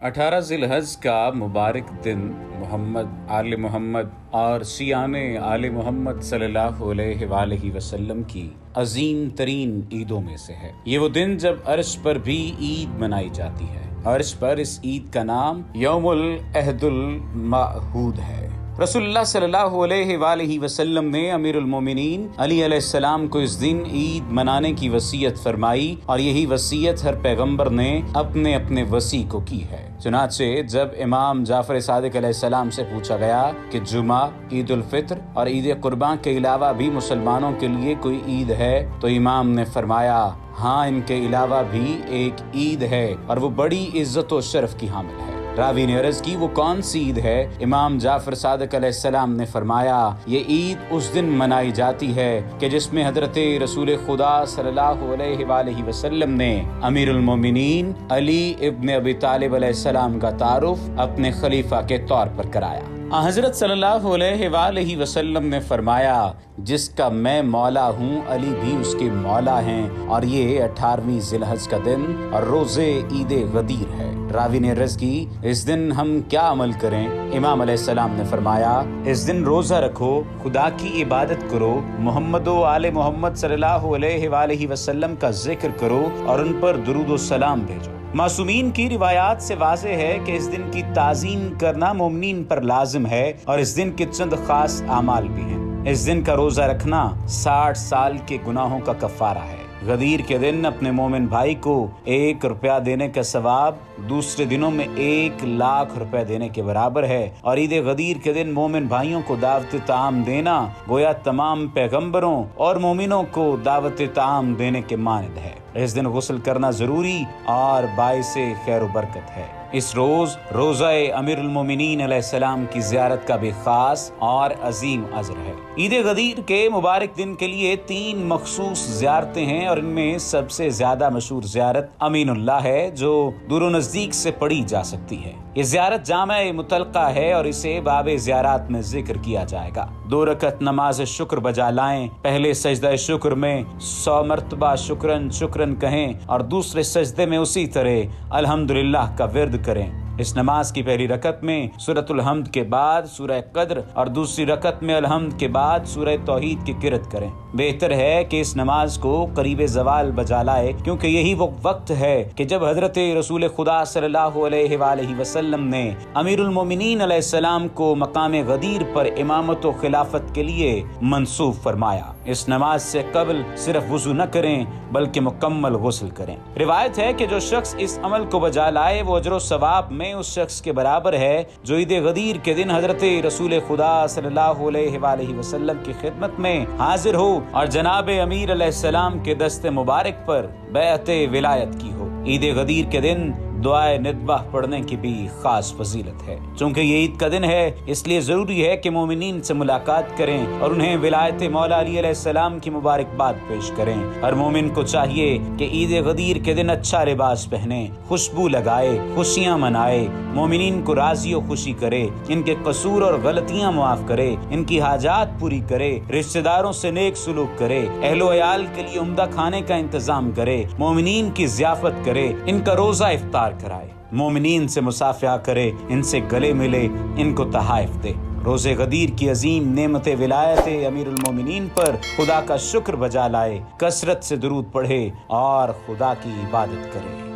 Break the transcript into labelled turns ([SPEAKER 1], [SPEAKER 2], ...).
[SPEAKER 1] 18 ذی‌الحج کا مبارک دن محمد اور شیعان آل محمد صلی اللہ علیہ وآلہ وسلم کی عظیم ترین عیدوں میں سے ہے۔ یہ وہ دن جب عرش پر بھی عید منائی جاتی ہے۔ عرش پر اس عید کا نام یوم العہد المعہود ہے۔ رسول اللہ صلی اللہ علیہ وآلہ وسلم نے امیر المومنین علی علیہ السلام کو اس دن عید منانے کی وصیت فرمائی، اور یہی وصیت ہر پیغمبر نے اپنے اپنے وصی کو کی ہے۔ چنانچہ جب امام جعفر صادق علیہ السلام سے پوچھا گیا کہ جمعہ، عید الفطر اور عید قربان کے علاوہ بھی مسلمانوں کے لیے کوئی عید ہے، تو امام نے فرمایا ہاں، ان کے علاوہ بھی ایک عید ہے اور وہ بڑی عزت و شرف کی حامل ہے۔ راوی نے عرض کی وہ کون سی عید ہے؟ امام جعفر صادق علیہ السلام نے فرمایا یہ عید اس دن منائی جاتی ہے کہ جس میں حضرت رسول خدا صلی اللہ علیہ وآلہ وسلم نے امیر المومنین علی ابن ابی طالب علیہ السلام کا تعارف اپنے خلیفہ کے طور پر کرایا۔ حضرت صلی اللہ علیہ وآلہ وسلم نے فرمایا جس کا میں مولا ہوں، علی بھی اس کے مولا ہیں، اور یہ 18ویں ذی‌الحج کا دن اور روزے عید غدیر ہے۔ راوی نے عرض کی اس دن ہم کیا عمل کریں؟ امام علیہ السلام نے فرمایا اس دن روزہ رکھو، خدا کی عبادت کرو، محمد و آل محمد صلی اللہ علیہ وآلہ وسلم کا ذکر کرو اور ان پر درود و سلام بھیجو۔ معصومین کی روایات سے واضح ہے کہ اس دن کی تعظیم کرنا مومنین پر لازم ہے، اور اس دن کے چند خاص اعمال بھی ہیں۔ اس دن کا روزہ رکھنا 60 سال کے گناہوں کا کفارہ ہے۔ غدیر کے دن اپنے مومن بھائی کو 1 روپیہ دینے کا ثواب دوسرے دنوں میں 1,00,000 روپے دینے کے برابر ہے، اور عید غدیر کے دن مومن بھائیوں کو دعوت طعام دینا گویا تمام پیغمبروں اور مومنوں کو دعوت طعام دینے کے مانند ہے۔ اس دن غسل کرنا ضروری اور باعث خیر و برکت ہے۔ اس روز روزہ امیر المومنین علیہ السلام کی زیارت کا بھی خاص اور عظیم اجر ہے۔ عید غدیر کے مبارک دن کے لیے 3 مخصوص زیارتیں ہیں، اور ان میں سب سے زیادہ مشہور زیارت امین اللہ ہے جو دور و نزدیک سے پڑھی جا سکتی ہے۔ یہ زیارت جامع متلقہ ہے اور اسے باب زیارات میں ذکر کیا جائے گا۔ 2 رکعت نماز شکر بجا لائیں، پہلے سجدہ شکر میں 100 مرتبہ شکرن کہیں، اور دوسرے سجدے میں اسی طرح الحمدللہ کا ورد کریں۔ اس نماز کی پہلی رکعت میں سورۃ الحمد کے بعد سورہ قدر، اور دوسری رکعت میں الحمد کے بعد سورہ توحید کی قرأت کریں۔ بہتر ہے کہ اس نماز کو قریب زوال بجا لائے، کیونکہ یہی وہ وقت ہے کہ جب حضرت رسول خدا صلی اللہ علیہ وآلہ وسلم نے امیر المومنین علیہ السلام کو مقام غدیر پر امامت و خلافت کے لیے منصوب فرمایا۔ اس نماز سے قبل صرف وضو نہ کریں بلکہ مکمل غسل کریں۔ روایت ہے کہ جو شخص اس عمل کو بجا لائے وہ اجر و ثواب میں اس شخص کے برابر ہے جو عید غدیر کے دن حضرت رسول خدا صلی اللہ علیہ وآلہ وسلم کی خدمت میں حاضر ہو اور جناب امیر علیہ السلام کے دست مبارک پر بیعت ولایت کی ہو۔ عید غدیر کے دن دعائے ندبہ پڑھنے کی بھی خاص فضیلت ہے۔ چونکہ یہ عید کا دن ہے اس لیے ضروری ہے کہ مومنین سے ملاقات کریں اور انہیں ولایت مولا علی علیہ السلام کی مبارکباد پیش کریں۔ ہر مومن کو چاہیے کہ عید غدیر کے دن اچھا لباس پہنے، خوشبو لگائے، خوشیاں منائے، مومنین کو راضی و خوشی کرے، ان کے قصور اور غلطیاں معاف کرے، ان کی حاجات پوری کرے، رشتہ داروں سے نیک سلوک کرے، اہل و عیال کے لیے عمدہ کھانے کا انتظام کرے، مومنین کی ضیافت کرے، ان کا روزہ افطار کرائے، مومنین سے مصافحہ کرے، ان سے گلے ملے، ان کو تحائف دے۔ روز غدیر کی عظیم نعمت ولایت امیر المومنین پر خدا کا شکر بجا لائے، کثرت سے درود پڑھے اور خدا کی عبادت کرے۔